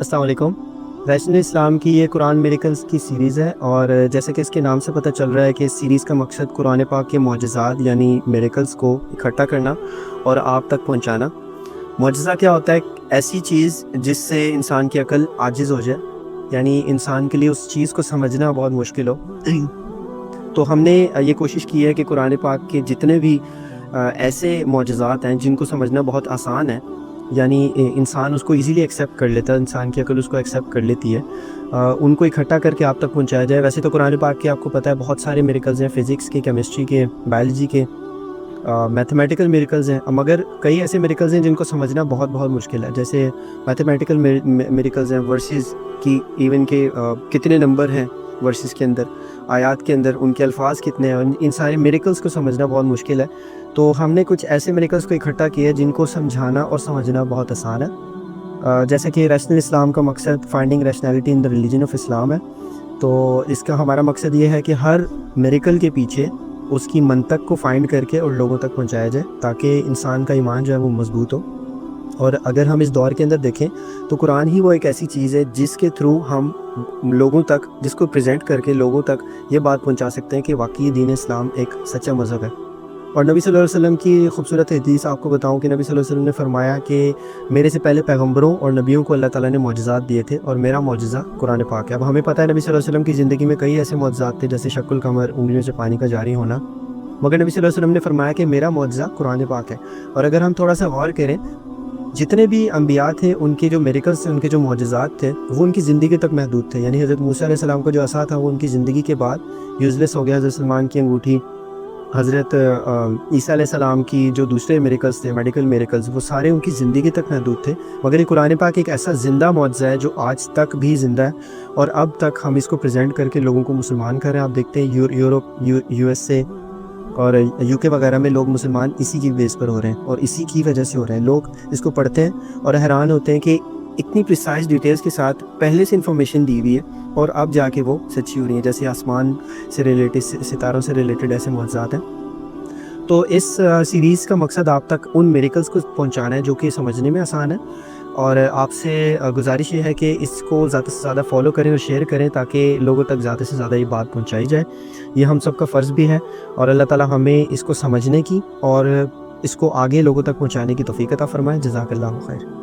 السلام علیکم۔ راشن اسلام کی یہ قرآن میریکلز کی سیریز ہے، اور جیسے کہ اس کے نام سے پتہ چل رہا ہے کہ اس سیریز کا مقصد قرآن پاک کے معجزات یعنی میریکلز کو اکٹھا کرنا اور آپ تک پہنچانا۔ معجزہ کیا ہوتا ہے؟ ایسی چیز جس سے انسان کی عقل عاجز ہو جائے، یعنی انسان کے لیے اس چیز کو سمجھنا بہت مشکل ہو۔ تو ہم نے یہ کوشش کی ہے کہ قرآن پاک کے جتنے بھی ایسے معجزات ہیں جن کو سمجھنا بہت آسان ہے، یعنی انسان اس کو ایزیلی ایکسیپٹ کر لیتا ہے، انسان کی عقل اس کو ایکسیپٹ کر لیتی ہے، ان کو اکٹھا کر کے آپ تک پہنچایا جائے۔ ویسے تو قرآن پاک کے آپ کو پتہ ہے بہت سارے میریکلز ہیں، فزکس کے، کیمسٹری کے، بایولوجی کے، میتھمیٹیکل میریکلز ہیں، مگر کئی ایسے میریکلز ہیں جن کو سمجھنا بہت مشکل ہے۔ جیسے میتھمیٹیکل میریکلز ہیں، ورسز کی، ایون کہ کتنے نمبر ہیں ورسز کے اندر، آیات کے اندر ان کے الفاظ کتنے ہیں، ان سارے میریکلز کو سمجھنا بہت مشکل ہے۔ تو ہم نے کچھ ایسے میریکلز کو اکٹھا کیا جن کو سمجھانا اور سمجھنا بہت آسان ہے۔ جیسے کہ ریشنل اسلام کا مقصد finding rationality in the religion of Islam ہے۔ تو اس کا ہمارا مقصد یہ ہے کہ ہر میریکل کے پیچھے اس کی منطق کو فائنڈ کر کے اور لوگوں تک پہنچایا جائے، تاکہ انسان کا ایمان جو ہے وہ مضبوط ہو۔ اور اگر ہم اس دور کے اندر دیکھیں تو قرآن ہی وہ ایک ایسی چیز ہے جس کے تھرو ہم لوگوں تک، جس کو پریزنٹ کر کے لوگوں تک یہ بات پہنچا سکتے ہیں کہ واقعی دین اسلام ایک سچا مذہب ہے۔ اور نبی صلی اللہ علیہ وسلم کی خوبصورت حدیث آپ کو بتاؤں کہ نبی صلی اللہ علیہ وسلم نے فرمایا کہ میرے سے پہلے پیغمبروں اور نبیوں کو اللہ تعالیٰ نے معجزات دیے تھے، اور میرا معجزہ قرآن پاک ہے۔ اب ہمیں پتہ ہے نبی صلی اللہ علیہ وسلم کی زندگی میں کئی ایسے معجزات تھے، جیسے شق القمر، انگلیوں سے پانی کا جاری ہونا، مگر نبی صلی اللہ علیہ وسلم نے فرمایا کہ میرا معجزہ قرآن پاک ہے۔ اور اگر ہم تھوڑا سا غور کریں، جتنے بھی انبیاء تھے ان کے جو میریکلز تھے، ان کے جو معجزات تھے، وہ ان کی زندگی تک محدود تھے۔ یعنی حضرت موسیٰ علیہ السلام کا جو عصا تھا وہ ان کی زندگی کے بعد یوزلیس ہو گیا، حضرت سلمان کی انگوٹھی، حضرت عیسیٰ علیہ السلام کی جو دوسرے میریکلز تھے، میڈیکل میریکلز، وہ سارے ان کی زندگی تک محدود تھے۔ مگر یہ قرآن پاک ایک ایسا زندہ معجزہ ہے جو آج تک بھی زندہ ہے، اور اب تک ہم اس کو پریزنٹ کر کے لوگوں کو مسلمان کر رہے ہیں۔ آپ دیکھتے ہیں یورپ، یو ایس اے اور یو کے وغیرہ میں لوگ مسلمان اسی کی بیس پر ہو رہے ہیں، اور اسی کی وجہ سے ہو رہے ہیں۔ لوگ اس کو پڑھتے ہیں اور حیران ہوتے ہیں کہ اتنی پریسائز ڈیٹیلز کے ساتھ پہلے سے انفارمیشن دی ہوئی ہے، اور اب جا کے وہ سچی ہو رہی ہیں، جیسے آسمان سے ریلیٹڈ، ستاروں سے ریلیٹڈ ایسے معجزات ہیں۔ تو اس سیریز کا مقصد آپ تک ان میریکلز کو پہنچانا ہے جو کہ سمجھنے میں آسان ہے، اور آپ سے گزارش یہ ہے کہ اس کو زیادہ سے زیادہ فالو کریں اور شیئر کریں، تاکہ لوگوں تک زیادہ سے زیادہ یہ بات پہنچائی جائے۔ یہ ہم سب کا فرض بھی ہے، اور اللہ تعالیٰ ہمیں اس کو سمجھنے کی اور اس کو آگے لوگوں تک پہنچانے کی توفیق عطا فرمائے۔ جزاک اللہ خیر۔